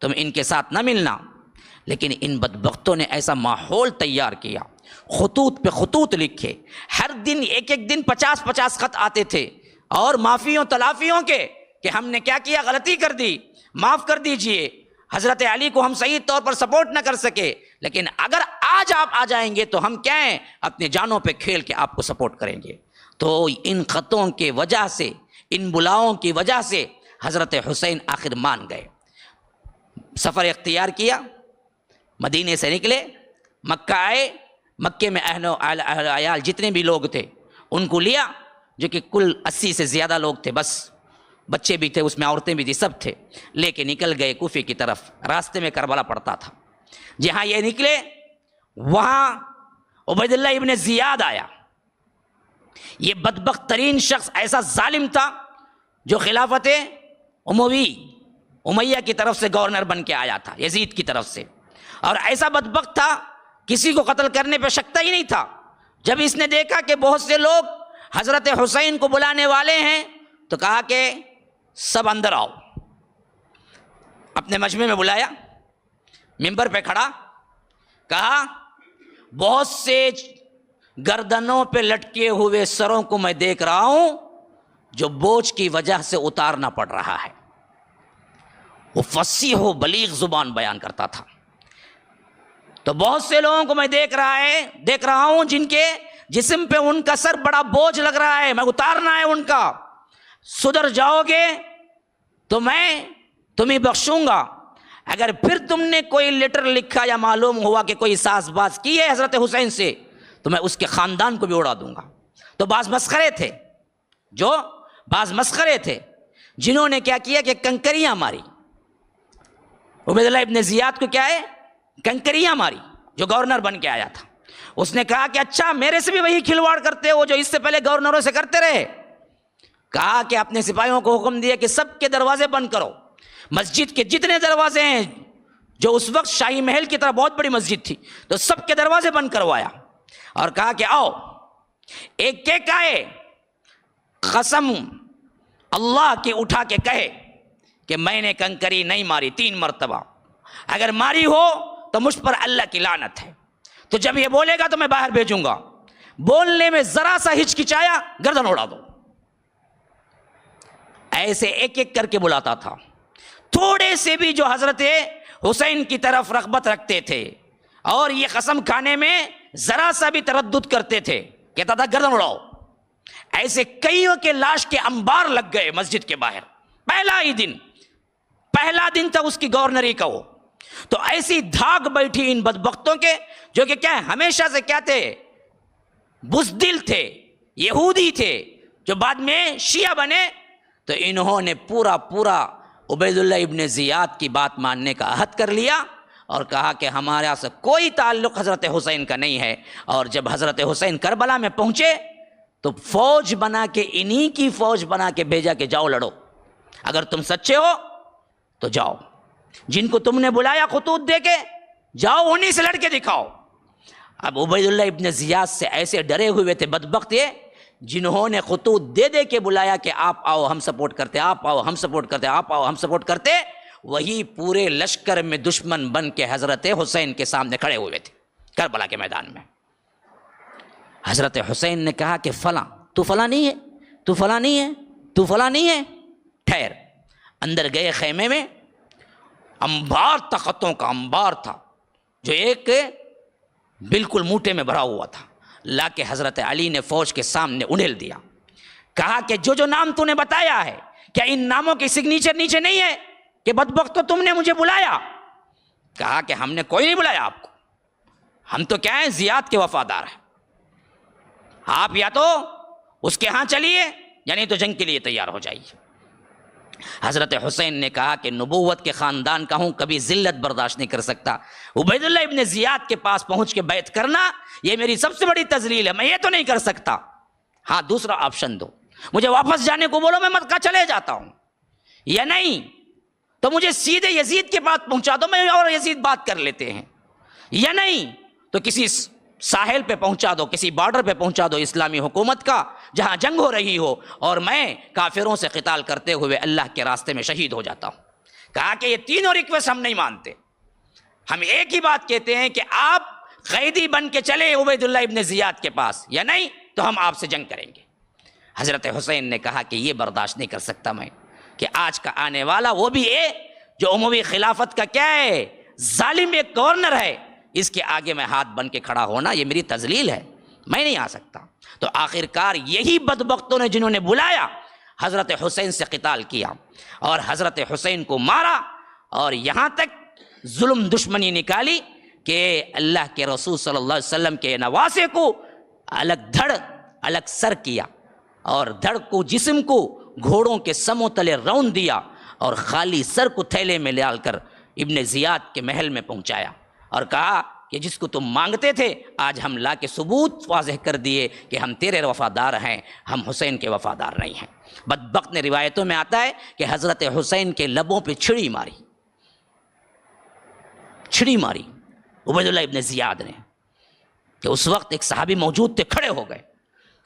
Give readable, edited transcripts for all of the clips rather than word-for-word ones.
تم ان کے ساتھ نہ ملنا۔ لیکن ان بدبختوں نے ایسا ماحول تیار کیا، خطوط پہ خطوط لکھے، ہر دن ایک ایک دن 50 خط آتے تھے، اور معافیوں تلافیوں کے کہ ہم نے کیا کیا، غلطی کر دی، معاف کر دیجئے، حضرت علی کو ہم صحیح طور پر سپورٹ نہ کر سکے، لیکن اگر آج آپ آ جائیں گے تو ہم کیا ہیں، اپنی جانوں پہ کھیل کے آپ کو سپورٹ کریں گے۔ تو ان خطوں کی وجہ سے، ان بلاؤں کی وجہ سے حضرت حسین آخر مان گئے، سفر اختیار کیا، مدینے سے نکلے، مکہ آئے، مکے میں اہل و عیال جتنے بھی لوگ تھے ان کو لیا، جو کہ کل 80 سے زیادہ لوگ تھے، بس بچے بھی تھے اس میں، عورتیں بھی تھی، سب تھے، لے کے نکل گئے کوفے کی طرف۔ راستے میں کربلا پڑتا تھا، جہاں یہ نکلے وہاں عبید اللہ ابن زیاد آیا۔ یہ بدبخت ترین شخص، ایسا ظالم تھا جو خلافت امیہ کی طرف سے گورنر بن کے آیا تھا، یزید کی طرف سے، اور ایسا بدبخت تھا کسی کو قتل کرنے پہ شکتا ہی نہیں تھا۔ جب اس نے دیکھا کہ بہت سے لوگ حضرت حسین کو بلانے والے ہیں تو کہا کہ سب اندر آؤ۔ اپنے مجمع میں بلایا، منبر پہ کھڑا، کہا بہت سے گردنوں پہ لٹکے ہوئے سروں کو میں دیکھ رہا ہوں جو بوجھ کی وجہ سے اتارنا پڑ رہا ہے۔ وہ فصیح و بلیغ زبان بیان کرتا تھا۔ تو بہت سے لوگوں کو میں دیکھ رہا ہوں جن کے جسم پہ ان کا سر بڑا بوجھ لگ رہا ہے، میں اتارنا ہے ان کا۔ سدھر جاؤ گے تو میں تمہیں بخشوں گا، اگر پھر تم نے کوئی لیٹر لکھا یا معلوم ہوا کہ کوئی ساز باز کی ہے حضرت حسین سے تو میں اس کے خاندان کو بھی اڑا دوں گا۔ تو بعض مسخرے تھے جنہوں نے کیا کیا کہ کنکریاں ماری، عبید اللہ ابن زیاد کو کیا ہے، کنکریاں ماری، جو گورنر بن کے آیا تھا۔ اس نے کہا کہ اچھا میرے سے بھی وہی کھلواڑ کرتے ہو جو اس سے پہلے گورنروں سے کرتے رہے۔ کہا کہ اپنے سپاہیوں کو حکم دیا کہ سب کے دروازے بند کرو، مسجد کے جتنے دروازے ہیں، جو اس وقت شاہی محل کی طرح بہت بڑی مسجد تھی، تو سب کے دروازے بند کروایا، اور کہا کہ آؤ ایک ایک آئے، قسم اللہ کی اٹھا کے کہے کہ میں نے کنکری نہیں ماری 3 مرتبہ، اگر ماری ہو تو مجھ پر اللہ کی لعنت ہے۔ تو جب یہ بولے گا تو میں باہر بھیجوں گا۔ بولنے میں ذرا سا ہچکچایا، گردن اڑا دو۔ ایسے ایک ایک کر کے بلاتا تھا۔ تھوڑے سے بھی جو حضرت حسین کی طرف رغبت رکھتے تھے اور یہ قسم کھانے میں ذرا سا بھی تردد کرتے تھے، کہتا تھا گردن اڑاؤ۔ ایسے کئیوں کے لاش کے انبار لگ گئے مسجد کے باہر، پہلا دن تھا اس کی گورنری کا وہ۔ تو ایسی دھاگ بیٹھی ان بدبختوں کے، جو کہ کیا ہمیشہ سے کیا تھے، بزدل تھے، یہودی تھے، جو بعد میں شیعہ بنے۔ تو انہوں نے پورا عبید اللہ ابن زیاد کی بات ماننے کا عہد کر لیا اور کہا کہ ہمارے سے کوئی تعلق حضرت حسین کا نہیں ہے۔ اور جب حضرت حسین کربلا میں پہنچے تو فوج بنا کے، انہی کی فوج بنا کے بھیجا کہ جاؤ لڑو، اگر تم سچے ہو تو جاؤ، جن کو تم نے بلایا خطوط دے کے، جاؤ انہی سے لڑ کے دکھاؤ۔ اب عبید اللہ ابن زیاد سے ایسے ڈرے ہوئے تھے بدبخت یہ، جنہوں نے خطوط دے کے بلایا کہ آپ آؤ ہم سپورٹ کرتے، آپ آؤ ہم سپورٹ کرتے، آپ آؤ ہم سپورٹ کرتے، وہی پورے لشکر میں دشمن بن کے حضرت حسین کے سامنے کھڑے ہوئے تھے کربلا کے میدان میں۔ حضرت حسین نے کہا کہ فلاں، تو فلاں نہیں ہے، تو فلاں نہیں ہے، تو فلاں نہیں ہے، ٹھہر۔ اندر گئے خیمے میں، انبار تھا، خطوں کا انبار تھا، جو ایک بالکل موٹے میں بھرا ہوا تھا، لا کے حضرت علی نے فوج کے سامنے انڈیل دیا۔ کہا کہ جو نام تو نے بتایا ہے، کیا ان ناموں کی سگنیچر نیچے نہیں ہے کہ بدبختو تم نے مجھے بلایا؟ کہا کہ ہم نے کوئی نہیں بلایا آپ کو، ہم تو کیا ہیں، زیاد کے وفادار ہیں، آپ یا تو اس کے ہاں چلیے یا نہیں تو جنگ کے لیے تیار ہو جائیے۔ حضرت حسین نے کہا کہ نبوت کے خاندان کا ہوں، کبھی ذلت برداشت نہیں کر سکتا، عبید اللہ ابن زیاد کے پاس پہنچ کے بیعت کرنا یہ میری سب سے بڑی تذلیل ہے، میں یہ تو نہیں کر سکتا۔ ہاں دوسرا آپشن دو، مجھے واپس جانے کو بولو، میں مکہ چلے جاتا ہوں، یا نہیں تو مجھے سیدھے یزید کے پاس پہنچا دو، میں اور یزید بات کر لیتے ہیں، یا نہیں تو کسی ساحل پہ پہنچا دو، کسی بارڈر پہ پہنچا دو اسلامی حکومت کا، جہاں جنگ ہو رہی ہو، اور میں کافروں سے قتال کرتے ہوئے اللہ کے راستے میں شہید ہو جاتا ہوں۔ کہا کہ یہ تینوں ریکویسٹ ہم نہیں مانتے، ہم ایک ہی بات کہتے ہیں کہ آپ قیدی بن کے چلے عبید اللہ ابن زیاد کے پاس، یا نہیں تو ہم آپ سے جنگ کریں گے۔ حضرت حسین نے کہا کہ یہ برداشت نہیں کر سکتا میں کہ آج کا آنے والا وہ بھی ہے جو اموی خلافت کا کیا ہے، ظالم ایک گورنر ہے، اس کے آگے میں ہاتھ بن کے کھڑا ہونا یہ میری تذلیل ہے، میں نہیں آ سکتا۔ تو آخرکار یہی بدبختوں نے جنہوں نے بلایا حضرت حسین سے قتال کیا اور حضرت حسین کو مارا، اور یہاں تک ظلم دشمنی نکالی کہ اللہ کے رسول صلی اللہ علیہ وسلم کے نواسے کو الگ دھڑ الگ سر کیا، اور دھڑ کو جسم کو گھوڑوں کے سموں تلے رون دیا، اور خالی سر کو تھیلے میں ڈال کر ابن زیاد کے محل میں پہنچایا، اور کہا کہ جس کو تم مانگتے تھے آج ہم لا کے ثبوت واضح کر دیے کہ ہم تیرے وفادار ہیں، ہم حسین کے وفادار نہیں ہیں۔ بدبخت نے روایتوں میں آتا ہے کہ حضرت حسین کے لبوں پہ چھڑی ماری عبید اللہ ابن زیاد نے، کہ اس وقت ایک صحابی موجود تھے، کھڑے ہو گئے،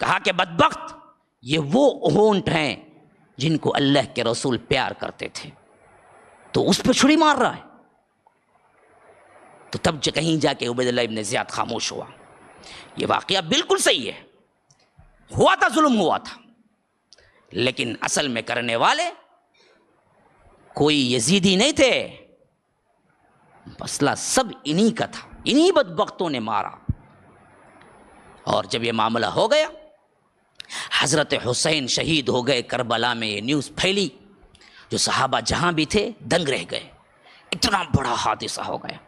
کہا کہ بدبخت یہ وہ ہونٹ ہیں جن کو اللہ کے رسول پیار کرتے تھے، تو اس پہ چھڑی مار رہا ہے۔ تو تب کہیں جا کے عبید اللہ ابن زیاد خاموش ہوا۔ یہ واقعہ بالکل صحیح ہے، ہوا تھا، ظلم ہوا تھا، لیکن اصل میں کرنے والے کوئی یزیدی نہیں تھے، مسئلہ سب انہی کا تھا، انہی بدبختوں نے مارا۔ اور جب یہ معاملہ ہو گیا، حضرت حسین شہید ہو گئے کربلا میں، یہ نیوز پھیلی، جو صحابہ جہاں بھی تھے دنگ رہ گئے، اتنا بڑا حادثہ ہو گیا،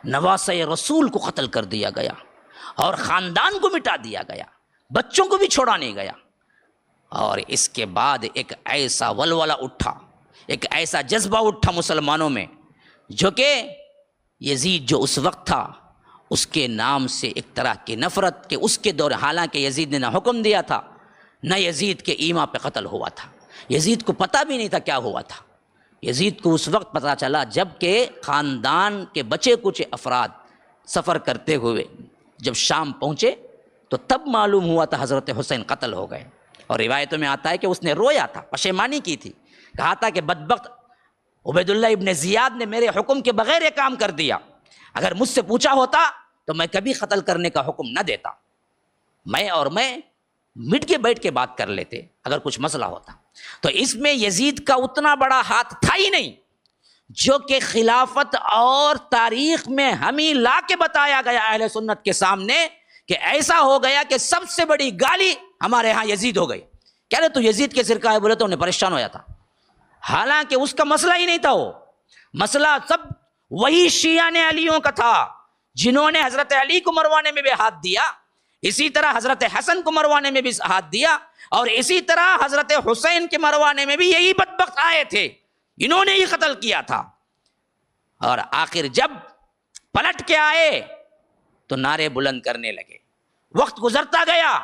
نواسہ رسول کو قتل کر دیا گیا، اور خاندان کو مٹا دیا گیا، بچوں کو بھی چھوڑا نہیں گیا۔ اور اس کے بعد ایک ایسا ولولہ اٹھا، ایک ایسا جذبہ اٹھا مسلمانوں میں، جو کہ یزید جو اس وقت تھا اس کے نام سے ایک طرح کی نفرت، کہ اس کے دور، حالانکہ یزید نے نہ حکم دیا تھا نہ یزید کے ایما پہ قتل ہوا تھا، یزید کو پتہ بھی نہیں تھا کیا ہوا تھا۔ یزید کو اس وقت پتہ چلا جب کہ خاندان کے بچے کچھ افراد سفر کرتے ہوئے جب شام پہنچے تو تب معلوم ہوا تھا حضرت حسین قتل ہو گئے۔ اور روایتوں میں آتا ہے کہ اس نے رویا تھا، پشیمانی کی تھی، کہا تھا کہ بدبخت عبید اللہ ابن زیاد نے میرے حکم کے بغیر یہ کام کر دیا، اگر مجھ سے پوچھا ہوتا تو میں کبھی قتل کرنے کا حکم نہ دیتا، میں مٹ کے بیٹھ کے بات کر لیتے اگر کچھ مسئلہ ہوتا۔ تو اس میں یزید کا اتنا بڑا ہاتھ تھا ہی نہیں، جو کہ خلافت اور تاریخ میں ہمیں لا کے بتایا گیا اہل سنت کے سامنے کہ ایسا ہو گیا کہ سب سے بڑی گالی ہمارے ہاں یزید ہو گئی۔ کہہ رہے تو یزید کے فرقہ ہے، بولے تو انہیں پریشان ہو جاتا، حالانکہ اس کا مسئلہ ہی نہیں تھا، وہ مسئلہ سب وہی شیعہ نے علیوں کا تھا، جنہوں نے حضرت علی کو مروانے میں بھی ہاتھ دیا، اسی طرح حضرت حسن کو مروانے میں بھی ہاتھ دیا، اور اسی طرح حضرت حسین کے مروانے میں بھی یہی بدبخت آئے تھے، انہوں نے ہی قتل کیا تھا۔ اور آخر جب پلٹ کے آئے تو نعرے بلند کرنے لگے، وقت گزرتا گیا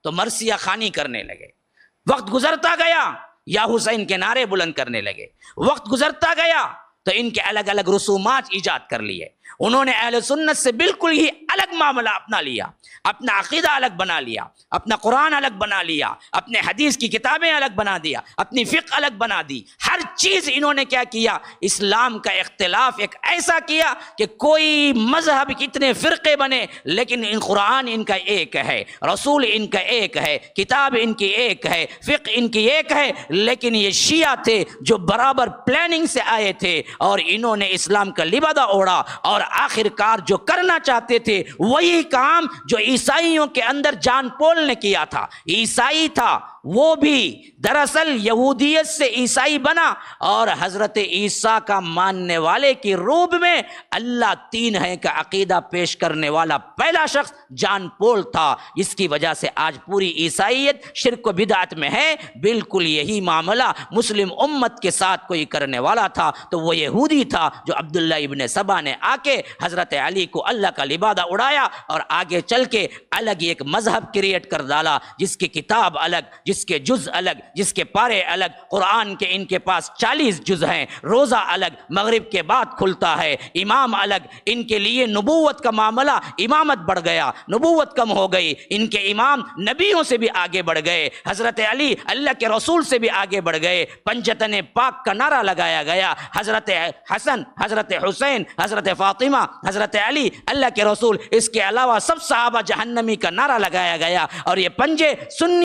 تو مرثیہ خوانی کرنے لگے، وقت گزرتا گیا یا حسین کے نعرے بلند کرنے لگے، وقت گزرتا گیا تو ان کے الگ الگ رسومات ایجاد کر لیے، انہوں نے اہل سنت سے بالکل ہی الگ معاملہ اپنا لیا، اپنا عقیدہ الگ بنا لیا، اپنا قرآن الگ بنا لیا، اپنے حدیث کی کتابیں الگ بنا دیا، اپنی فقہ الگ بنا دی، ہر چیز انہوں نے کیا کیا، اسلام کا اختلاف ایک ایسا کیا کہ کوئی مذہب کتنے فرقے بنے لیکن قرآن ان کا ایک ہے، رسول ان کا ایک ہے، کتاب ان کی ایک ہے، فقہ ان کی ایک ہے، لیکن یہ شیعہ تھے جو برابر پلاننگ سے آئے تھے اور انہوں نے اسلام کا لبادہ اوڑھا، اور آخرکار جو کرنا چاہتے تھے وہی کام جو عیسائیوں کے اندر جان پول نے کیا تھا، عیسائی تھا وہ بھی دراصل یہودیت سے عیسائی بنا، اور حضرت عیسیٰ کا ماننے والے کی روب میں اللہ تین ہے کا عقیدہ پیش کرنے والا پہلا شخص جان پول تھا، جس کی وجہ سے آج پوری عیسائیت شرک و بدعت میں ہے۔ بالکل یہی معاملہ مسلم امت کے ساتھ کوئی کرنے والا تھا تو وہ یہودی تھا جو عبداللہ ابن سبا نے آ کے حضرت علی کو اللہ کا لبادہ اڑایا اور آگے چل کے الگ ایک مذہب کریٹ کر ڈالا، جس کی کتاب الگ، جس کے جز الگ، جس کے پارے الگ، قرآن کے ان کے پاس 40 جز ہیں، روزہ الگ مغرب کے بعد کھلتا ہے، امام الگ، ان کے لیے نبوت کا معاملہ، امامت بڑھ گیا، نبوت کم ہو گئی، ان کے امام نبیوں سے بھی آگے بڑھ گئے، حضرت علی اللہ کے رسول سے بھی آگے بڑھ گئے، پنجتن پاک کا نعرہ لگایا گیا، حضرت حسن، حضرت حسین، حضرت فاطمہ، حضرت علی اللہ کے رسول، اس کے علاوہ سب صحابہ جہنمی کا نعرہ لگایا گیا، اور یہ پنجے سنی